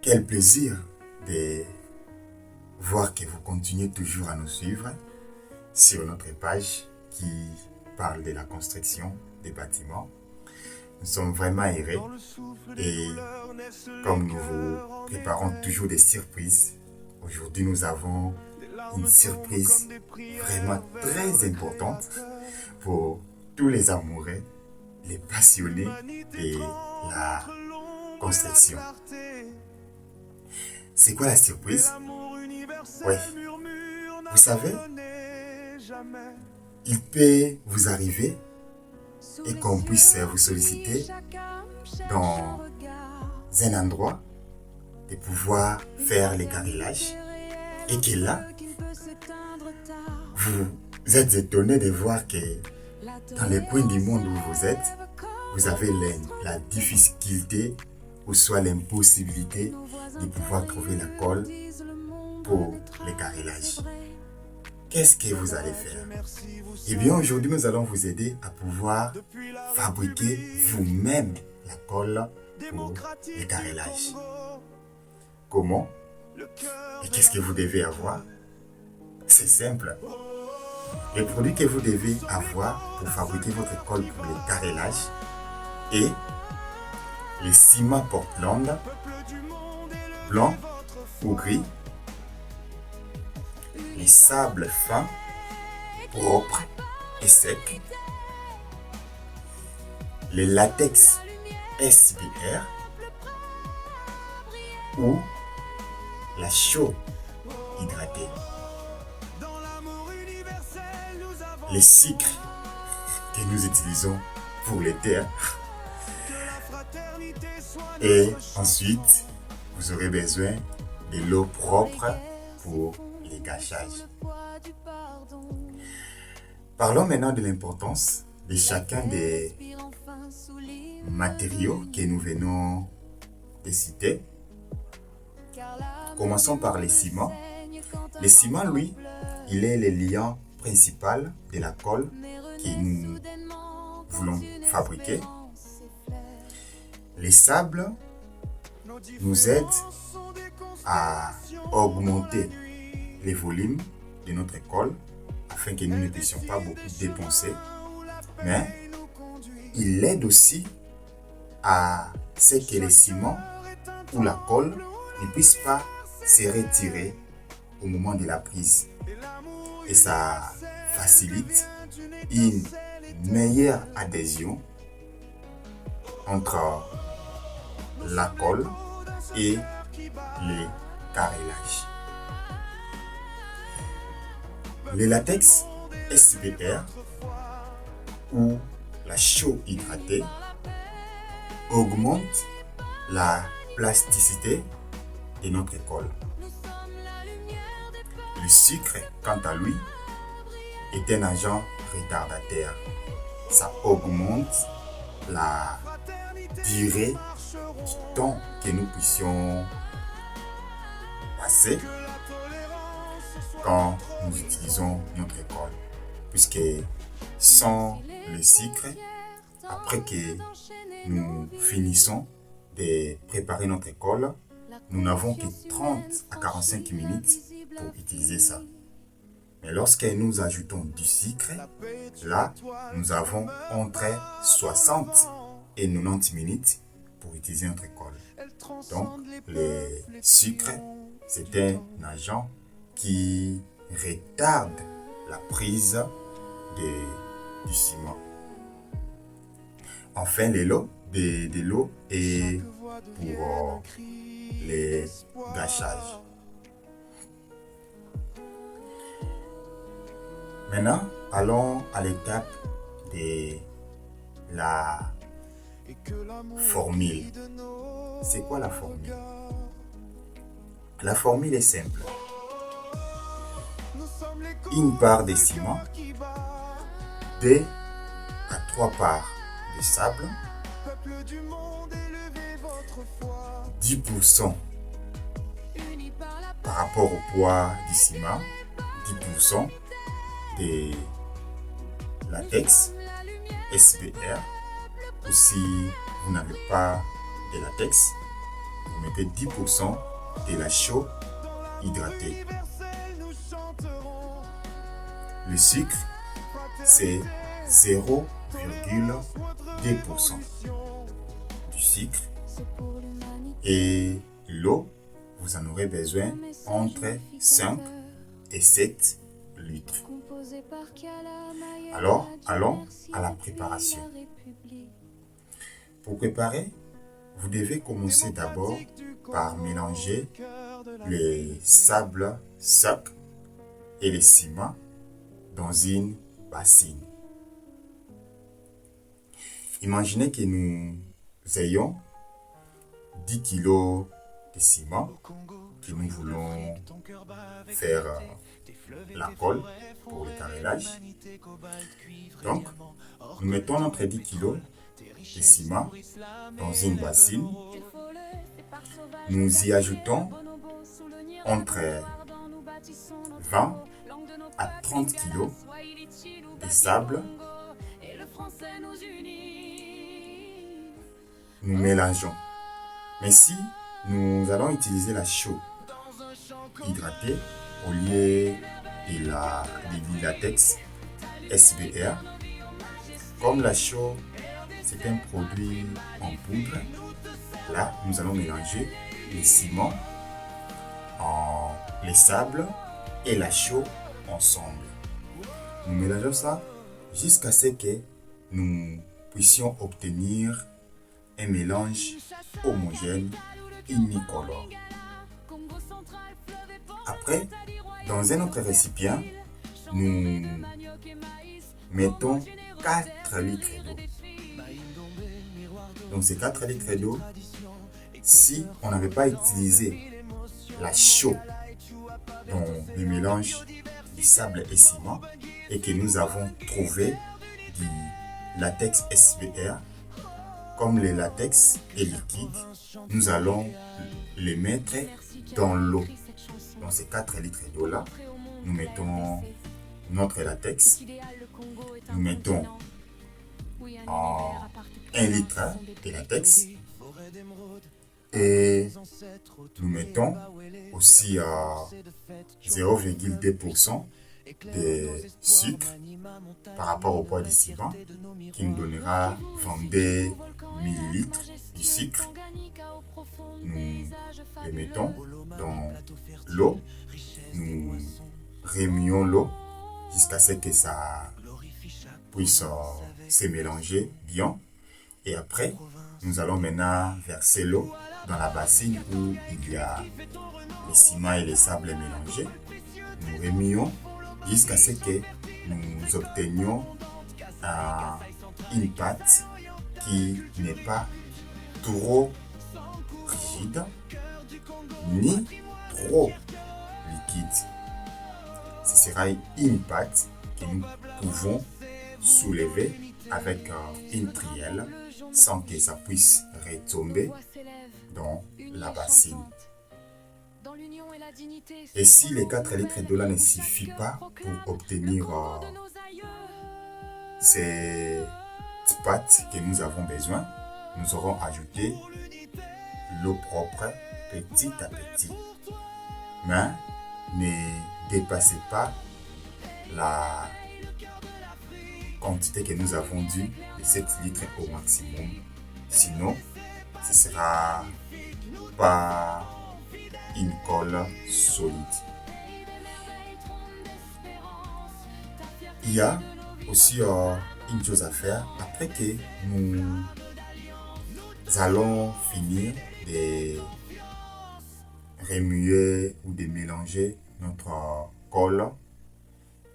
Quel plaisir de voir que vous continuez toujours à nous suivre sur notre page qui parle de la construction des bâtiments. Nous sommes vraiment heureux et comme nous vous préparons toujours des surprises, aujourd'hui nous avons une surprise vraiment très importante pour tous les amoureux, les passionnés de la construction. C'est quoi la surprise? Oui, vous savez, il peut vous arriver et qu'on puisse vous solliciter dans un endroit de pouvoir faire les carrelages et que là, vous êtes étonné de voir que dans les coins du monde où vous êtes, vous avez la difficulté ou soit l'impossibilité de pouvoir trouver la colle pour les carrelages. Qu'est-ce que vous allez faire? Eh bien, aujourd'hui, nous allons vous aider à pouvoir fabriquer vous-même la colle pour les carrelages. Comment? Et qu'est-ce que vous devez avoir? C'est simple. Les produits que vous devez avoir pour fabriquer votre colle pour les carrelages est le ciment Portland, blanc ou gris, les sables fins, propres et secs, le latex SBR ou la chaux hydratée, les sucres que nous utilisons pour les terres. Et ensuite, vous aurez besoin de l'eau propre pour les gâchages. Parlons maintenant de l'importance de chacun des matériaux que nous venons de citer. Commençons par le ciment. Le ciment, lui, il est le liant principal de la colle que nous voulons fabriquer. Les sables nous aident à augmenter les volumes de notre colle afin que nous ne puissions pas beaucoup dépenser. Mais il aide aussi à ce que les ciments ou la colle ne puissent pas se retirer au moment de la prise. Et ça facilite une meilleure adhésion entre la colle et les carrelages. Le latex SBR ou la chaux hydratée augmente la plasticité de notre colle. Le sucre, quant à lui, est un agent retardateur. Ça augmente la durée du temps que nous puissions passer quand nous utilisons notre colle. Puisque sans le sucre, après que nous finissons de préparer notre colle, nous n'avons que 30 à 45 minutes pour utiliser ça. Mais lorsque nous ajoutons du sucre, là, nous avons entre 60 et 90 minutes pour utiliser notre colle. Donc, le sucre, c'est un agent qui retarde la prise du ciment. Enfin, de l'eau est pour les gâchages. Maintenant, allons à l'étape de la formule. C'est quoi la formule? La formule est simple. Une part de ciment, 2 à 3 parts de sable, 10% par rapport au poids du ciment, 10% de latex SBR. Ou si vous n'avez pas de latex, vous mettez 10% de la chaux hydratée. Le sucre, c'est 0,2% du sucre. Et l'eau, vous en aurez besoin entre 5 et 7 litres. Alors, allons à la préparation. Pour préparer, vous devez commencer d'abord par mélanger les sables secs et les ciments dans une bassine. Imaginez que nous ayons 10 kg de ciment que nous voulons faire la colle pour le carrelage. Donc, nous mettons notre 10 kg de ciment dans une bassine. Nous y ajoutons entre 20 à 30 kg de sable. Nous mélangeons. Mais si nous allons utiliser la chaux hydratée au lieu du latex SBR, comme la chaux c'est un produit en poudre, là nous allons mélanger les ciments, les sables et la chaux ensemble. Nous mélangeons ça jusqu'à ce que nous puissions obtenir un mélange homogène unicolore. Après, dans un autre récipient, nous mettons 4 litres d'eau. Donc ces 4 litres d'eau, si on n'avait pas utilisé la chaux dans le mélange du sable et ciment et que nous avons trouvé du latex SBR, comme le latex est liquide, nous allons les mettre dans l'eau. Dans ces 4 litres d'eau là, nous mettons notre latex, nous mettons 1 litre de latex et nous mettons aussi 0,2% de sucre par rapport au poids du ciment qui nous donnera 22 ml du sucre. Nous le mettons dans l'eau, nous remuons l'eau jusqu'à ce que ça puisse se mélanger bien. Et après, nous allons maintenant verser l'eau dans la bassine où il y a les ciments et les sables mélangés. Nous remuons jusqu'à ce que nous obtenions une pâte qui n'est pas trop rigide ni trop liquide. Ce sera une pâte que nous pouvons soulever avec une trielle sans que ça puisse retomber dans la bassine. Et si les 4 litres d'eau là ne suffisent pas pour obtenir ces pâtes que nous avons besoin, nous aurons ajouté l'eau propre petit à petit. Mais ne dépassez pas la quantité que nous avons due de 7 litres au maximum. Sinon, ce ne sera pas une colle solide. Il y a aussi une chose à faire après que nous allons finir de remuer ou de mélanger notre colle.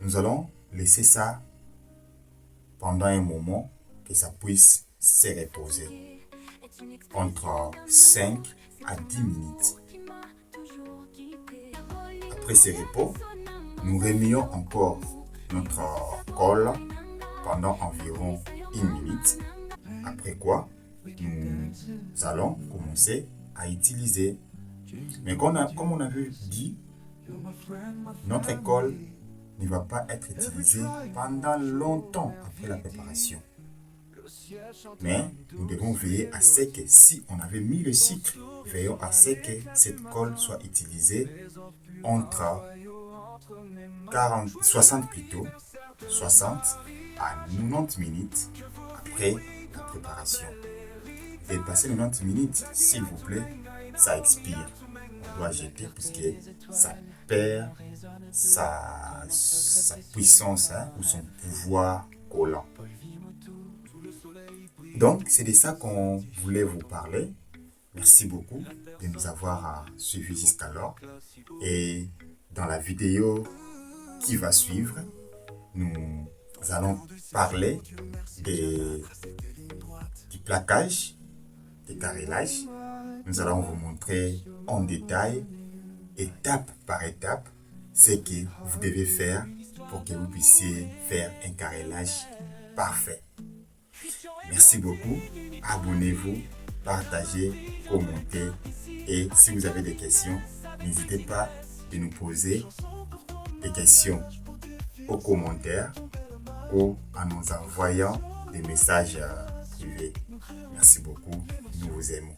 Nous allons laisser ça pendant un moment que ça puisse se reposer entre 5 à 10 minutes. Après ce repos, nous remuons encore notre colle pendant environ 1 minute. Après quoi, nous allons commencer à utiliser. Mais comme on avait dit, notre colle ne va pas être utilisée pendant longtemps après la préparation. Mais nous devons veiller à ce que si on avait mis le sucre veillons à ce que cette colle soit utilisée entre 60 plutôt, 60 à 90 minutes après la préparation. Dépasser 90 minutes, s'il vous plaît, ça expire. On doit jeter puisque ça perd sa puissance ou son pouvoir collant. Donc, c'est de ça qu'on voulait vous parler. Merci beaucoup de nous avoir suivis jusqu'alors. Et dans la vidéo qui va suivre, nous allons parler du plaquage, du carrelage. Nous allons vous montrer en détail, étape par étape, ce que vous devez faire pour que vous puissiez faire un carrelage parfait. Merci beaucoup. Abonnez-vous, partagez, commentez. Et si vous avez des questions, n'hésitez pas de nous poser des questions aux commentaires ou en nous envoyant des messages privés. Merci beaucoup. Nous vous aimons.